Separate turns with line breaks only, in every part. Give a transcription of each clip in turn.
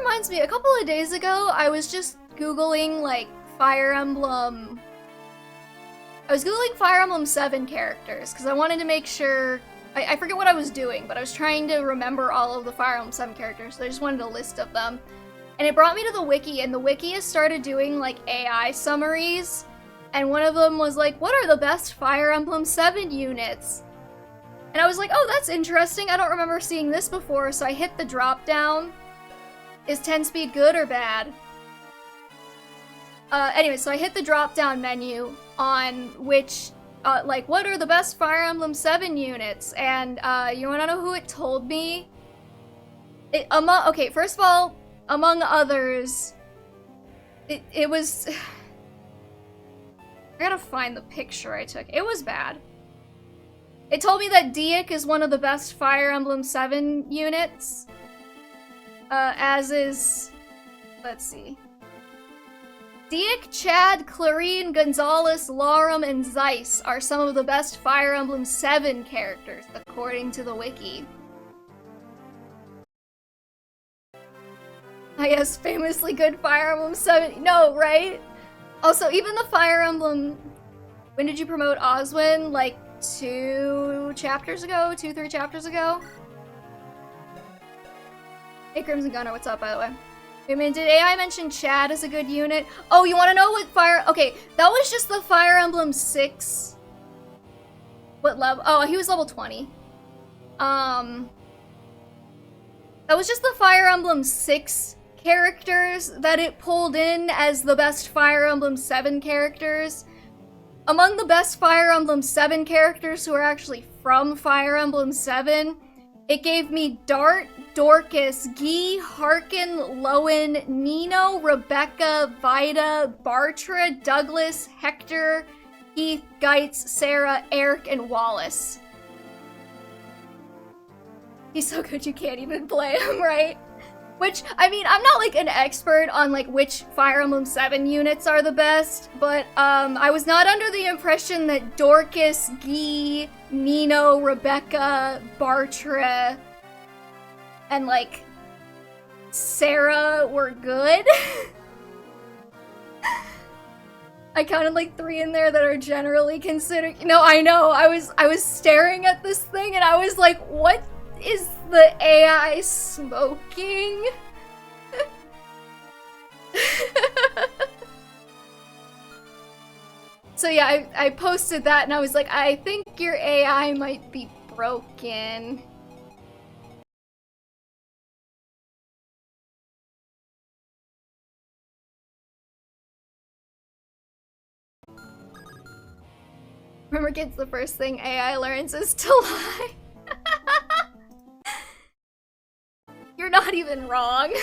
reminds me, a couple of days ago, I was just Googling, like, Fire Emblem... I was Googling Fire Emblem 7 characters, because I wanted to make sure... I forget what I was doing, but I was trying to remember all of the Fire Emblem 7 characters, so I just wanted a list of them. And it brought me to the wiki, and the wiki has started doing, like, AI summaries. And one of them was like, what are the best Fire Emblem 7 units? And I was like, oh, that's interesting. I don't remember seeing this before, so I hit the drop down. Is 10 speed good or bad? Anyway, so I hit the drop down menu on which, like, what are the best Fire Emblem 7 units? And, you wanna know who it told me? Okay, first of all, among others, it was... I gotta find the picture I took. It was bad. It told me that Diak is one of the best Fire Emblem 7 units. As is... Let's see. Diak, Chad, Clarine, Gonzalez, Larum, and Zeiss are some of the best Fire Emblem 7 characters, according to the wiki. I guess famously good Fire Emblem 7... No, right? Also, even the Fire Emblem... When did you promote Oswin? Like, 3 chapters ago? Hey, Crimson Gunner, what's up, by the way? I mean, did AI mention Chad as a good unit? Oh, you want to know what Fire... Okay, that was just the Fire Emblem 6... What level? Oh, he was level 20. That was just the Fire Emblem 6 characters that it pulled in as the best Fire Emblem 7 characters. Among the best Fire Emblem 7 characters who are actually from Fire Emblem 7, it gave me Dart, Dorcas, Guy, Harkin, Lowen, Nino, Rebecca, Vida, Bartra, Douglas, Hector, Heath, Geitz, Sarah, Eric, and Wallace. He's so good you can't even play him, right? Which, I mean, I'm not, like, an expert on, like, which Fire Emblem 7 units are the best, but, I was not under the impression that Dorcas, Guy, Nino, Rebecca, Bartra, and, like, Sarah were good. I counted, like, 3 in there that are generally considered... No, I know, I was staring at this thing and I was like, what is the AI smoking? So yeah, I posted that and I was like, I think your AI might be broken. Remember, kids, the first thing AI learns is to lie. You're not even wrong.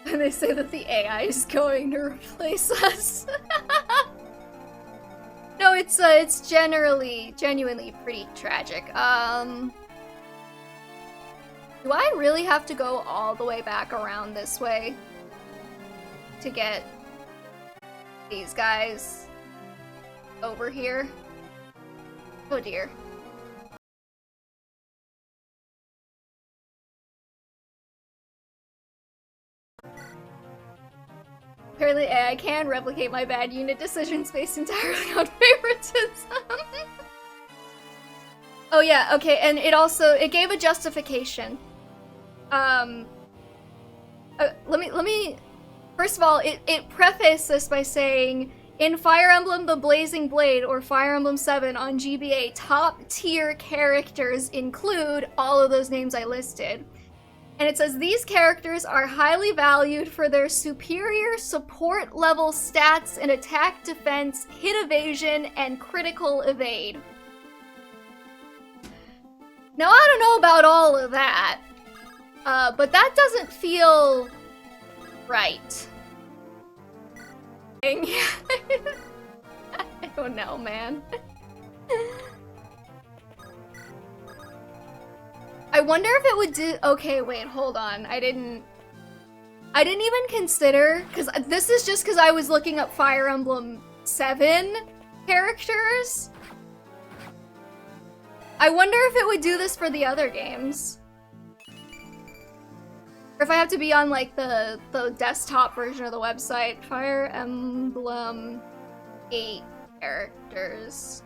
And they say that the AI is going to replace us. No, it's genuinely pretty tragic. Do I really have to go all the way back around this way to get these guys over here? Oh dear. Apparently AI can replicate my bad unit decisions based entirely on favoritism. Oh yeah, okay, and it gave a justification. Let me first of all, it prefaced this by saying, in Fire Emblem the Blazing Blade or Fire Emblem 7 on GBA, top tier characters include all of those names I listed. And it says, these characters are highly valued for their superior support level stats in attack defense, hit evasion, and critical evade. Now, I don't know about all of that, but that doesn't feel right. I don't know, man. I wonder if it would do- okay, wait, hold on. I didn't even consider, because this is just because I was looking up Fire Emblem 7 characters? I wonder if it would do this for the other games. Or if I have to be on like the desktop version of the website. Fire Emblem 8 characters.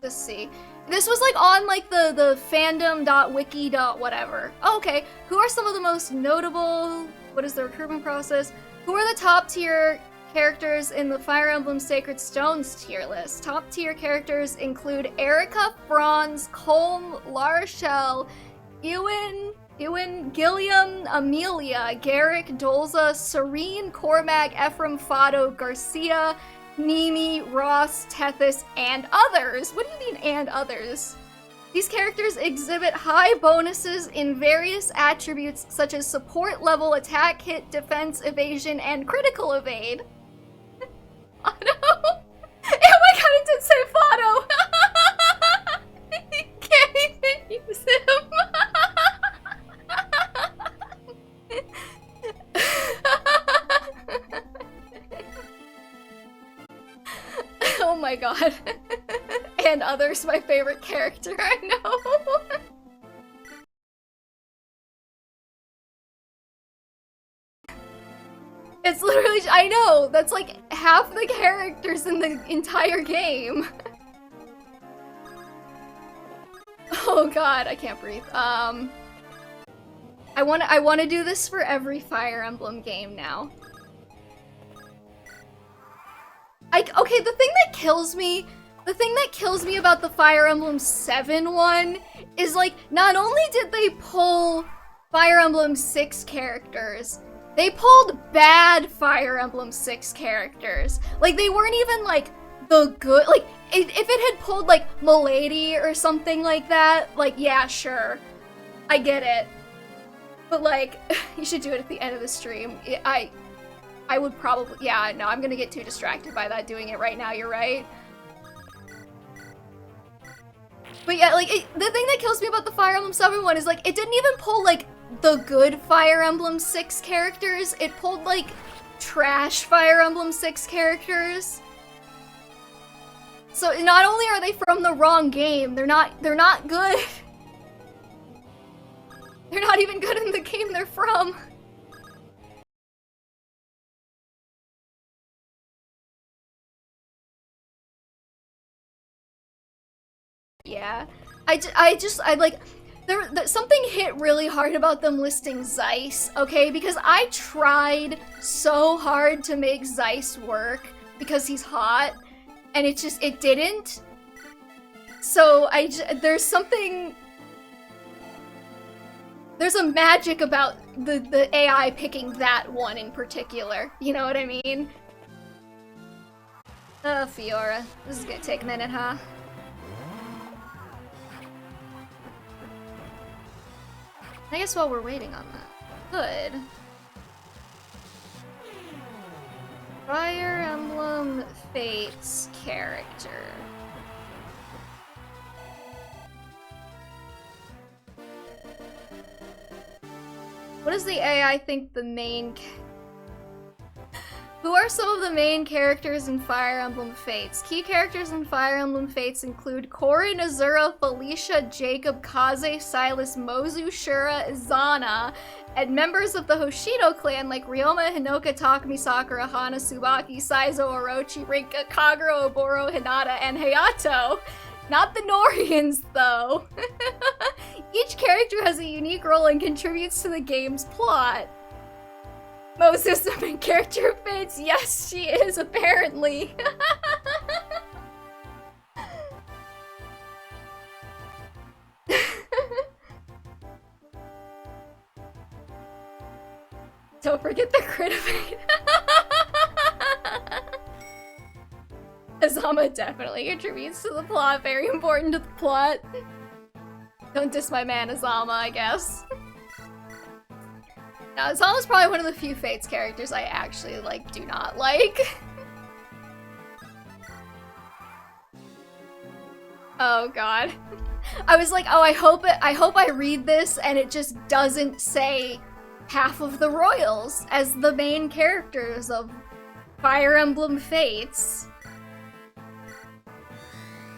Let's see. This was like on like the fandom.wiki. whatever. Oh, okay. Who are some of the most notable? What is the recruitment process? Who are the top tier characters in the Fire Emblem Sacred Stones tier list? Top tier characters include Erica, Franz, Colm, Larshel, Ewan, Gilliam, Amelia, Garrick, Dolza, Serene, Cormac, Ephraim, Fado, Garcia, Nimi, Ross, Tethys, and others. What do you mean, and others? These characters exhibit high bonuses in various attributes such as support level, attack, hit, defense, evasion, and critical evade. Fado? Oh my god, it did say Fado! Can't even use him. Oh my god. And others, my favorite character, I know. It's literally, I know, that's like half the characters in the entire game. Oh god, I can't breathe. I wanna do this for every Fire Emblem game now. Okay, the thing that kills me about the Fire Emblem 7 one is like, not only did they pull Fire Emblem 6 characters, they pulled bad Fire Emblem 6 characters. Like, they weren't even like the good, like, if it had pulled like Milady or something like that, like, yeah, sure, I get it. But like, you should do it at the end of the stream. I would probably, yeah, no, I'm gonna get too distracted by that doing it right now, you're right. But yeah, like, the thing that kills me about the Fire Emblem 7 one is, like, it didn't even pull, like, the good Fire Emblem 6 characters. It pulled, like, trash Fire Emblem 6 characters. So not only are they from the wrong game, they're not good. They're not even good in the game they're from. Yeah, something hit really hard about them listing Zeiss, okay? Because I tried so hard to make Zeiss work because he's hot, and it didn't. So there's a magic about the AI picking that one in particular, you know what I mean? Oh, Fiora, this is gonna take a minute, huh? I guess while we're waiting on that, good. Fire Emblem Fates character. What does the AI think the main Who are some of the main characters in Fire Emblem Fates? Key characters in Fire Emblem Fates include Corrin, Azura, Felicia, Jacob, Kaze, Silas, Mozu, Shura, Izana, and members of the Hoshido clan like Ryoma, Hinoka, Takumi, Sakura, Hana, Tsubaki, Saizo, Orochi, Rinka, Kagero, Oboro, Hinata, and Hayato. Not the Norians, though. Each character has a unique role and contributes to the game's plot. Moses, the main character of Fates? Yes, she is, apparently. Don't forget the crit evade. Azama definitely contributes to the plot, very important to the plot. Don't diss my man Azama, I guess. Now, Azama's probably one of the few Fates characters I actually, like, do not like. Oh god. I was like, oh, I hope I read this and it just doesn't say half of the royals as the main characters of Fire Emblem Fates.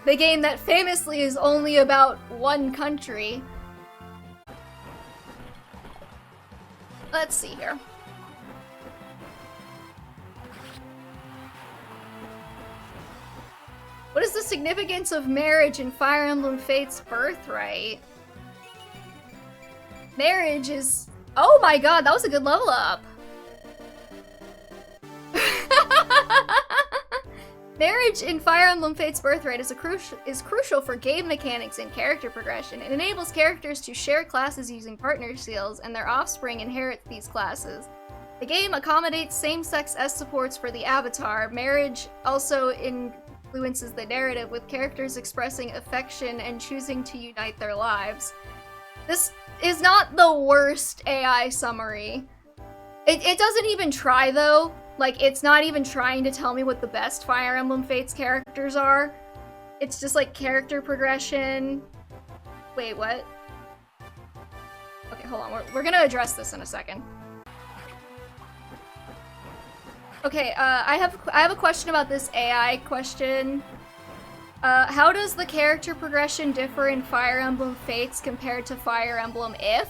The game that famously is only about one country. Let's see here. What is the significance of marriage in Fire Emblem Fate's Birthright? Marriage is... Oh my god, that was a good level up! Marriage in Fire Emblem Fate's Birthright is crucial for game mechanics and character progression. It enables characters to share classes using partner seals, and their offspring inherit these classes. The game accommodates same-sex S supports for the avatar. Marriage also influences the narrative, with characters expressing affection and choosing to unite their lives. This is not the worst AI summary. It doesn't even try, though. Like, it's not even trying to tell me what the best Fire Emblem Fates characters are. It's just, like, character progression. Wait, what? Okay, hold on. We're gonna address this in a second. Okay, I have a question about this AI question. How does the character progression differ in Fire Emblem Fates compared to Fire Emblem If?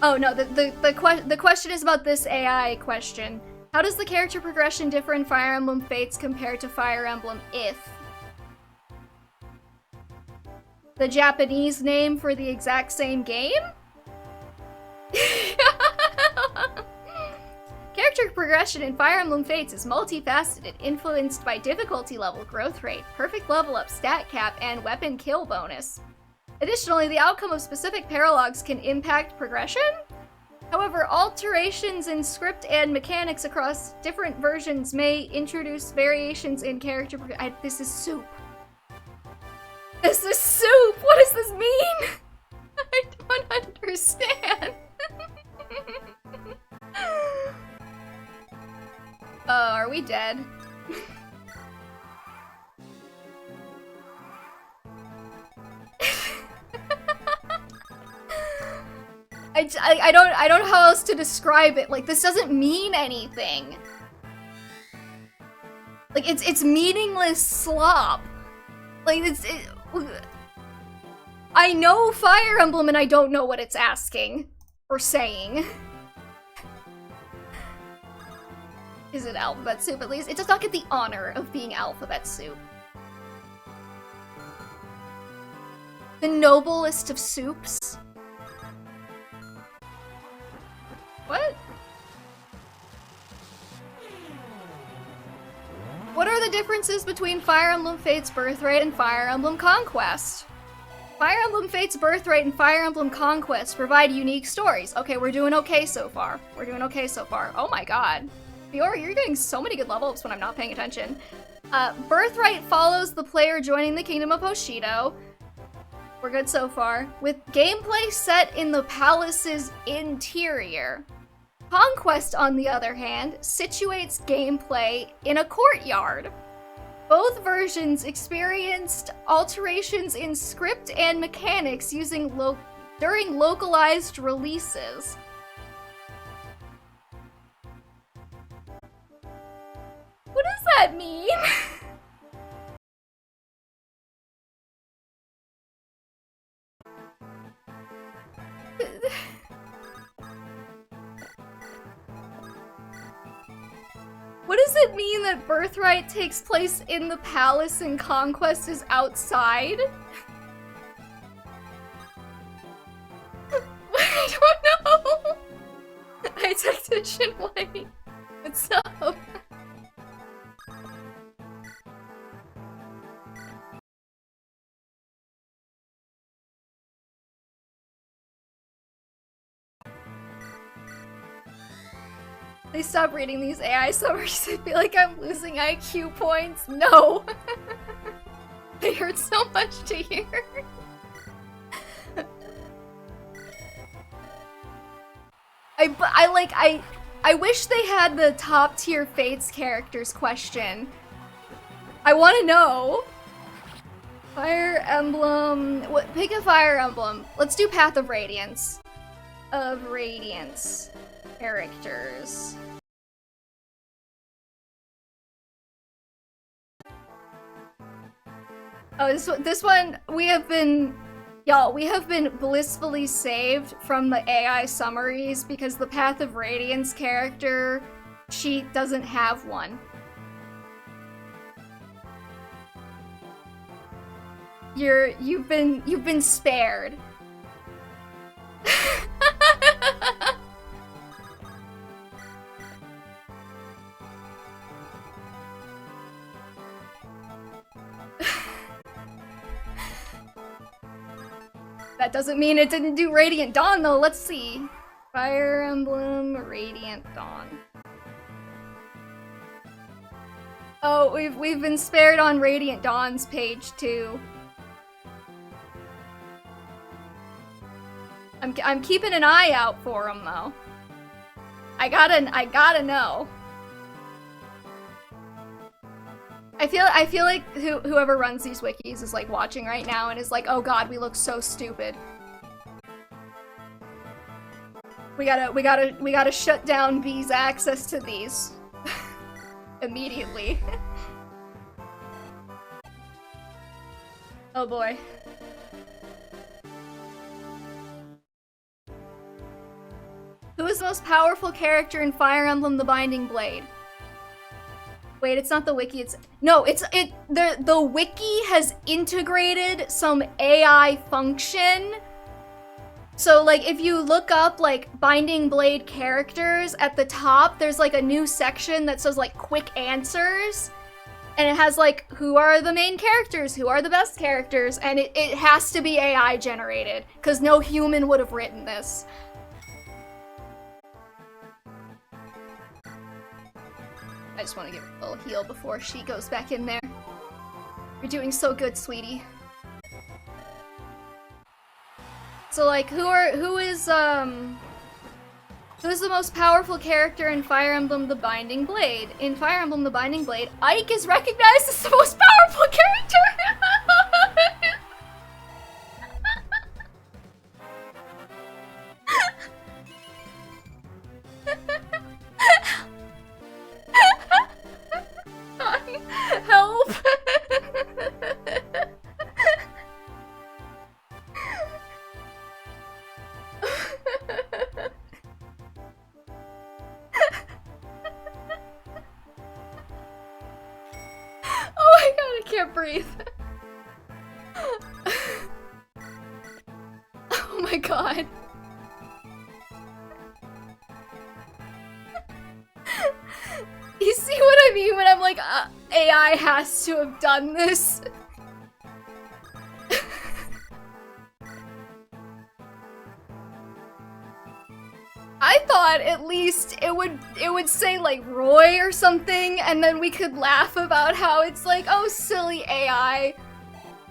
Oh no, the question is about this AI question. How does the character progression differ in Fire Emblem Fates compared to Fire Emblem If? The Japanese name for the exact same game? Character progression in Fire Emblem Fates is multifaceted, influenced by difficulty level, growth rate, perfect level up, stat cap, and weapon kill bonus. Additionally, the outcome of specific paralogs can impact progression. However, alterations in script and mechanics across different versions may introduce variations in character progression. This is soup. This is soup! What does this mean? I don't understand. Are we dead? I don't know how else to describe it. Like, this doesn't mean anything. Like, it's meaningless slop. Like, I know Fire Emblem and I don't know what it's asking or saying. Is it alphabet soup at least? It does not get the honor of being alphabet soup. The noblest of soups? What? What are the differences between Fire Emblem Fate's Birthright and Fire Emblem Conquest? Fire Emblem Fate's Birthright and Fire Emblem Conquest provide unique stories. Okay, we're doing okay so far. We're doing okay so far. Oh my god. Fiora, you're getting so many good level ups when I'm not paying attention. Birthright follows the player joining the Kingdom of Hoshido. We're good so far. With gameplay set in the palace's interior. Conquest, on the other hand, situates gameplay in a courtyard. Both versions experienced alterations in script and mechanics during localized releases. What does that mean? What does it mean that Birthright takes place in the palace and Conquest is outside? I don't know! Hi, Tactician White. What's up? They stop reading these AI summaries. I feel like I'm losing IQ points. No! They hurt so much to hear. I wish they had the top tier Fates characters question. I want to know. Fire Emblem. Pick a Fire Emblem. Let's do Path of Radiance. Characters. Oh, this one, we have been blissfully saved from the AI summaries because the Path of Radiance character sheet doesn't have one. You've been spared. That doesn't mean it didn't do Radiant Dawn though. Let's see. Fire Emblem Radiant Dawn. Oh, we've been spared on Radiant Dawn's page too. I'm keeping an eye out for him though. I gotta know. I feel like whoever runs these wikis is like watching right now and is like, oh god, we look so stupid. We gotta shut down V's access to these immediately. Oh boy. Who is the most powerful character in Fire Emblem: The Binding Blade? Wait, it's not the wiki, the wiki has integrated some AI function. So like if you look up like Binding Blade characters at the top, there's like a new section that says like quick answers. And it has like, who are the main characters? Who are the best characters? And it has to be AI generated, because no human would have written this. I just want to give her a little heal before she goes back in there. You're doing so good, sweetie. So like, who is the most powerful character in Fire Emblem: The Binding Blade? In Fire Emblem: The Binding Blade, Ike is recognized as the most powerful character! Help! Oh my god, I can't breathe. Oh my god. You see what I mean when I'm like, AI has to have done this? I thought at least it would say like Roy or something, and then we could laugh about how it's like, oh, silly AI.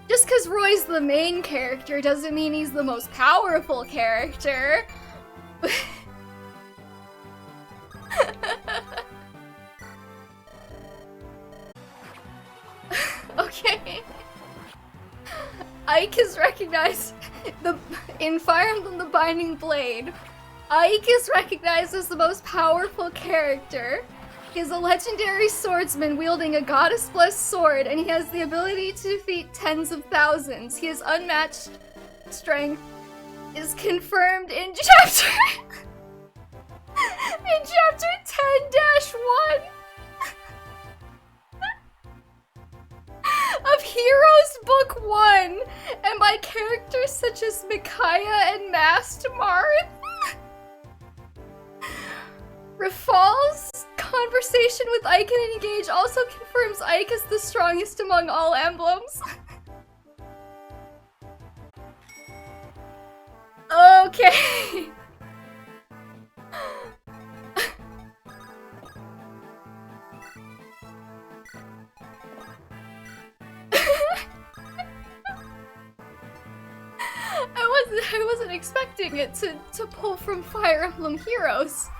Just because Roy's the main character doesn't mean he's the most powerful character. Okay. Ike is recognized in Fire Emblem: The Binding Blade. Ike is recognized as the most powerful character. He is a legendary swordsman wielding a goddess-blessed sword, and he has the ability to defeat tens of thousands. He has unmatched strength, is confirmed in chapter... in chapter 10-1 of Heroes Book 1, and by characters such as Micaiah and Masked Marth. Rafal's conversation with Ike and Engage also confirms Ike is the strongest among all emblems. Okay. I wasn't expecting it to pull from Fire Emblem Heroes.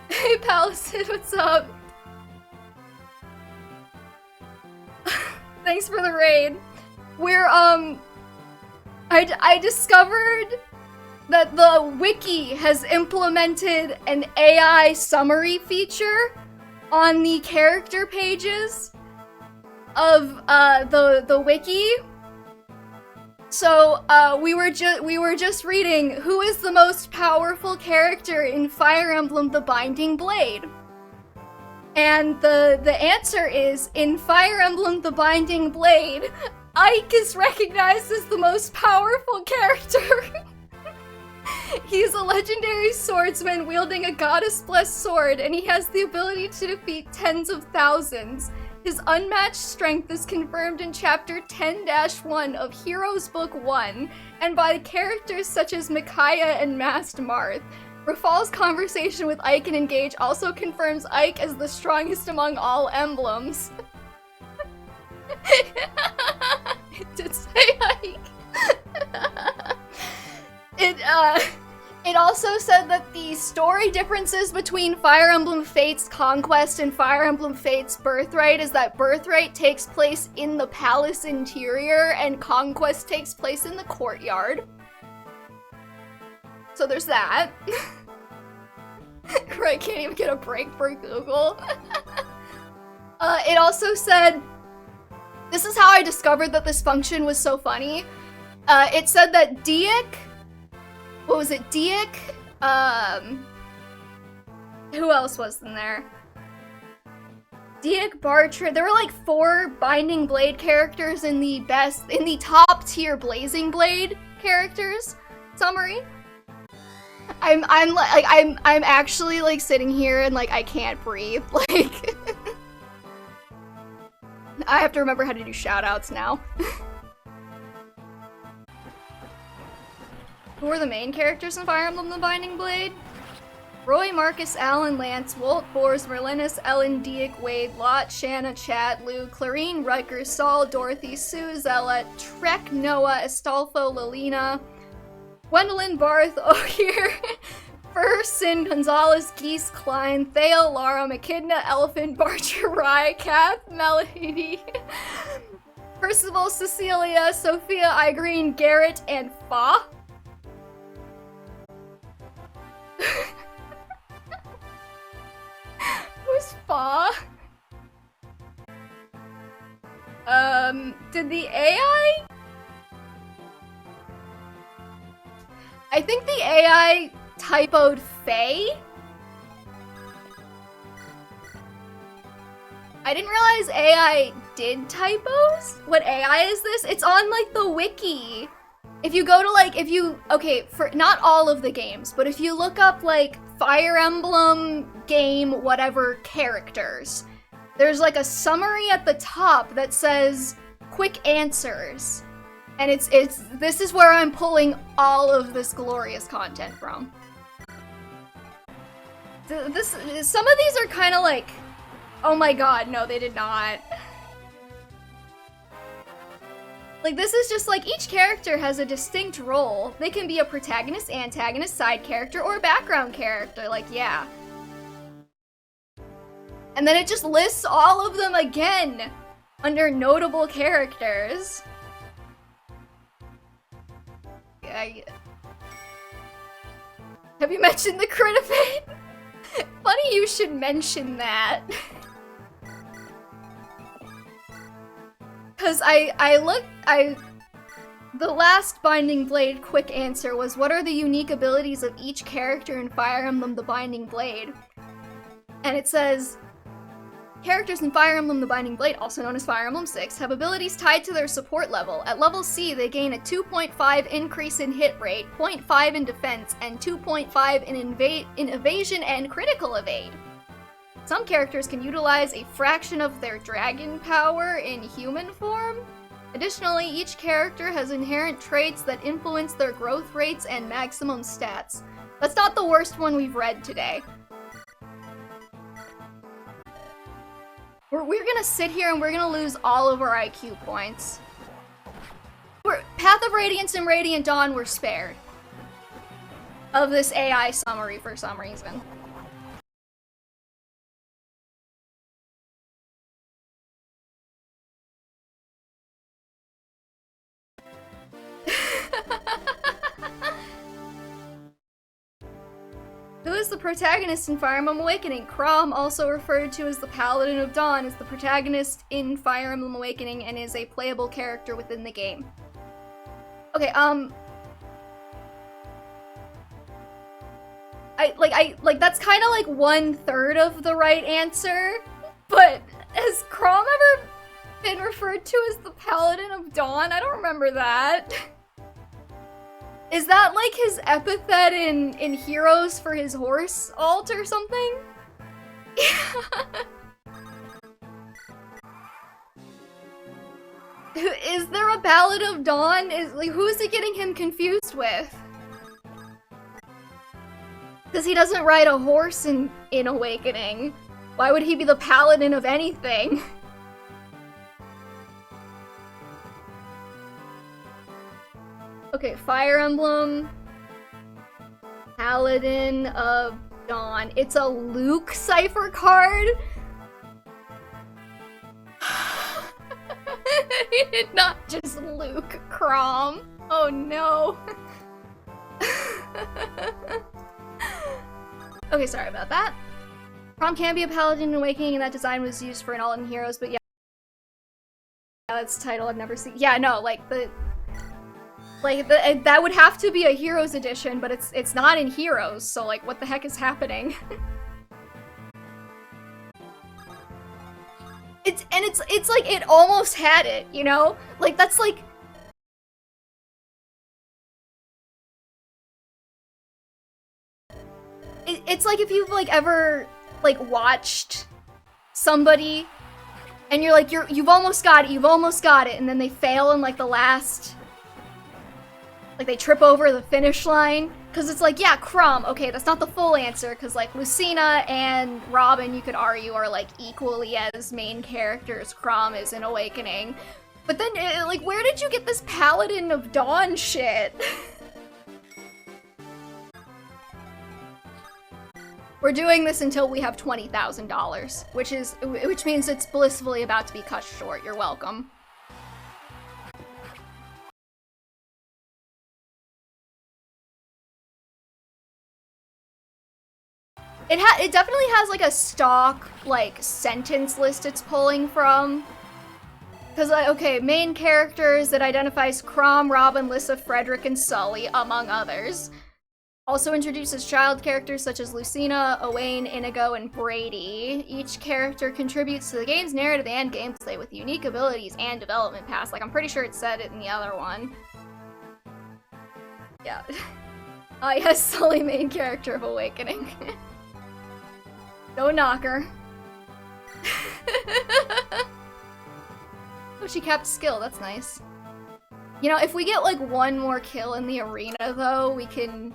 Hey Palisade, what's up? Thanks for the raid. We're, I discovered that the wiki has implemented an AI summary feature on the character pages of the wiki. So we were just reading who is the most powerful character in Fire Emblem: The Binding Blade. And the answer is, in Fire Emblem: The Binding Blade, Ike is recognized as the most powerful character. He's a legendary swordsman wielding a goddess-blessed sword, and he has the ability to defeat tens of thousands. His unmatched strength is confirmed in Chapter 10-1 of Heroes Book 1, and by characters such as Micaiah and Masked Marth. Rafal's conversation with Ike and Engage also confirms Ike as the strongest among all emblems. It did say Ike. It also said that the story differences between Fire Emblem Fate's Conquest and Fire Emblem Fate's Birthright is that Birthright takes place in the palace interior and Conquest takes place in the courtyard. So there's that. Craig can't even get a break for Google. It also said, this is how I discovered that this function was so funny. It said that Diek, what was it, Diek? Who else was in there? Diek, Bartra, there were like 4 Binding Blade characters in the top tier Blazing Blade characters summary. I'm actually like sitting here and like I can't breathe. Like I have to remember how to do shoutouts now. Who are the main characters in Fire Emblem: The Binding Blade? Roy, Marcus, Alan, Lance, Wolt, Bors, Merlinus, Ellen, Diek, Wade, Lot, Shanna, Chat, Lou, Clarine, Rutgers, Saul, Dorothy, Sue, Zella, Trek, Noah, Astolfo, Lilina, Gwendolyn, Barth, Ogier, Furson, Gonzalez, Geese, Klein, Thea, Lara, McKidna, Elephant, Barcher, Rye, Kath, Melody, Percival, Cecilia, Sophia, Igreen, Garrett, and Fa. Who's Fa? Did the AI? I think the AI typoed Faye? I didn't realize AI did typos? What AI is this? It's on like the wiki. If you go to okay, for not all of the games, but if you look up like Fire Emblem game whatever characters, there's like a summary at the top that says quick answers. And this is where I'm pulling all of this glorious content from. Some of these are kind of like, oh my god, no, they did not. Like, this is just like, each character has a distinct role. They can be a protagonist, antagonist, side character, or background character, like, yeah. And then it just lists all of them again under notable characters. Have you mentioned the crit evade? Funny you should mention that. Cause the last Binding Blade quick answer was, what are the unique abilities of each character in Fire Emblem: The Binding Blade? And it says, characters in Fire Emblem: The Binding Blade, also known as Fire Emblem 6, have abilities tied to their support level. At level C, they gain a 2.5 increase in hit rate, 0.5 in defense, and 2.5 in evasion and critical evade. Some characters can utilize a fraction of their dragon power in human form. Additionally, each character has inherent traits that influence their growth rates and maximum stats. That's not the worst one we've read today. We're gonna sit here and we're gonna lose all of our IQ points. Path of Radiance and Radiant Dawn were spared of this AI summary for some reason. Who is the protagonist in Fire Emblem Awakening? Chrom, also referred to as the Paladin of Dawn, is the protagonist in Fire Emblem Awakening and is a playable character within the game. Okay, that's kind of like 1/3 of the right answer, but has Chrom ever been referred to as the Paladin of Dawn? I don't remember that. Is that like his epithet in Heroes for his horse alt or something? Is there a Ballad of Dawn? Who is it getting him confused with? Because he doesn't ride a horse in Awakening. Why would he be the paladin of anything? Okay, Fire Emblem. Paladin of Dawn. It's a Luke cipher card? Not just Luke, Chrom. Oh no. Okay, sorry about that. Chrom can be a paladin in Awakening, and that design was used for an alt in Heroes, but yeah, that's a title I've never seen. Yeah, no, that would have to be a Heroes edition, but it's not in Heroes, so like, what the heck is happening? It's like it almost had it, you know? Like, that's like... It's like if you've like ever like watched somebody and you're like, you've almost got it, and then they fail in like the last, like they trip over the finish line. Cause it's like, yeah, Chrom, okay, that's not the full answer, cause like Lucina and Robin, you could argue, are like equally as main characters Chrom is in Awakening. But then, like, where did you get this Paladin of Dawn shit? We're doing this until we have $20,000, which means it's blissfully about to be cut short. You're welcome. It definitely has like a stock like sentence list it's pulling from. Cause okay, main characters that identifies Chrom, Robin, Lissa, Frederick, and Sully, among others. Also introduces child characters such as Lucina, Owain, Inigo, and Brady. Each character contributes to the game's narrative and gameplay with unique abilities and development paths. Like, I'm pretty sure it said it in the other one. Yeah. Yes, Sully, main character of Awakening. No knocker. Oh, she capped skill, that's nice. You know, if we get like one more kill in the arena though, we can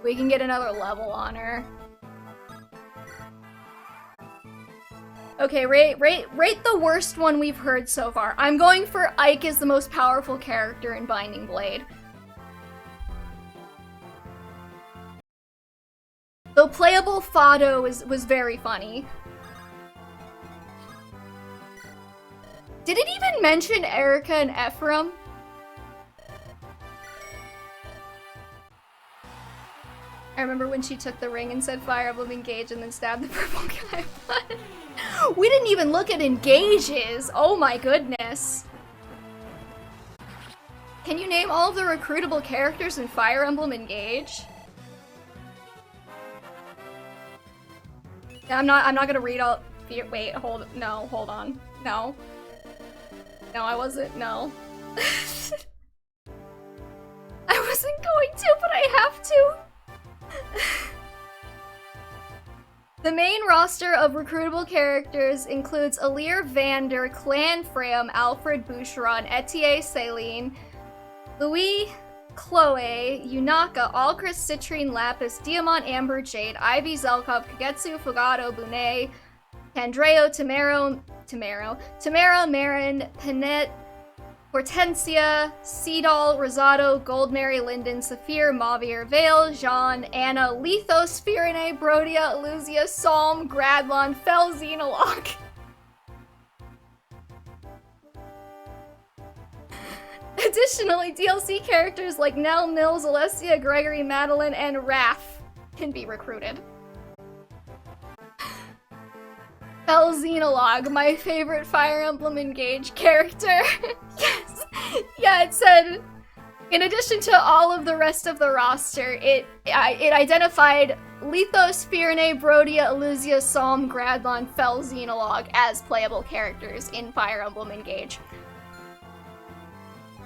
get another level on her. Okay, rate the worst one we've heard so far. I'm going for Ike is the most powerful character in Binding Blade. Though playable Fado was very funny. Did it even mention Erica and Ephraim? I remember when she took the ring and said Fire Emblem Engage and then stabbed the purple guy. We didn't even look at engages! Oh my goodness. Can you name all of the recruitable characters in Fire Emblem Engage? Yeah, I'm not gonna read all. Wait, hold on. No. No, I wasn't. No. I wasn't going to, but I have to. The main roster of recruitable characters includes Alir Vander, Clan Freya, Alfred Boucheron, Etienne Celine, Louis, Chloe, Yunaka, Alchris, Citrine, Lapis, Diamant, Amber, Jade, Ivy, Zelkov, Kagetsu, Fugato, Bunei, Pandreo, Tamara, Marin, Panet, Hortensia, Seedal, Rosado, Goldmary, Linden, Saphir, Mauvier, Vale, Jean, Anna, Lethos, Firine, Brodia, Eluzia, Psalm, Gradlon, Fel, Xenolog. Additionally, DLC characters like Nell, Nils, Alessia, Gregory, Madeline, and Raph can be recruited. Fel Xenologue, my favorite Fire Emblem Engage character. Yes! Yeah, it said, in addition to all of the rest of the roster, it identified Lithos, Firene, Brodia, Eluzia, Psalm, Gradlon, Fel Xenologue as playable characters in Fire Emblem Engage.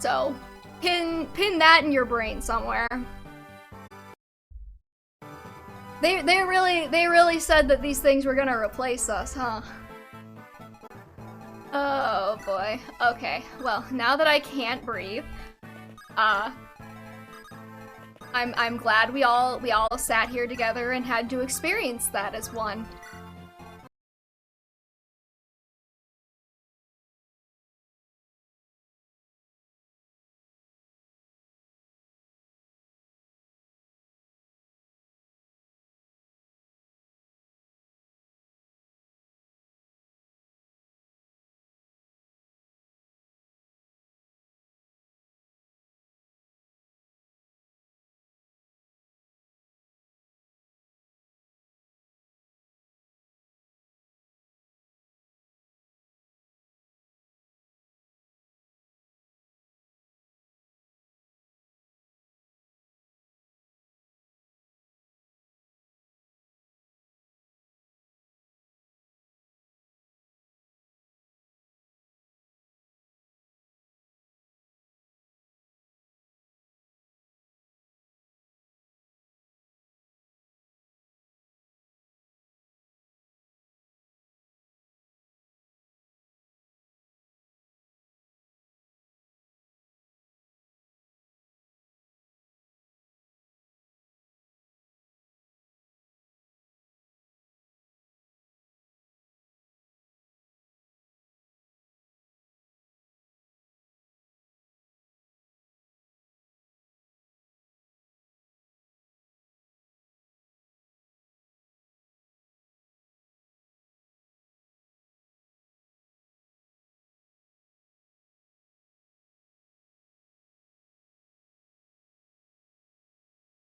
So, pin that in your brain somewhere. They really said that these things were gonna replace us, huh? Oh boy. Okay, well, now that I can't breathe, I'm glad we all sat here together and had to experience that as one.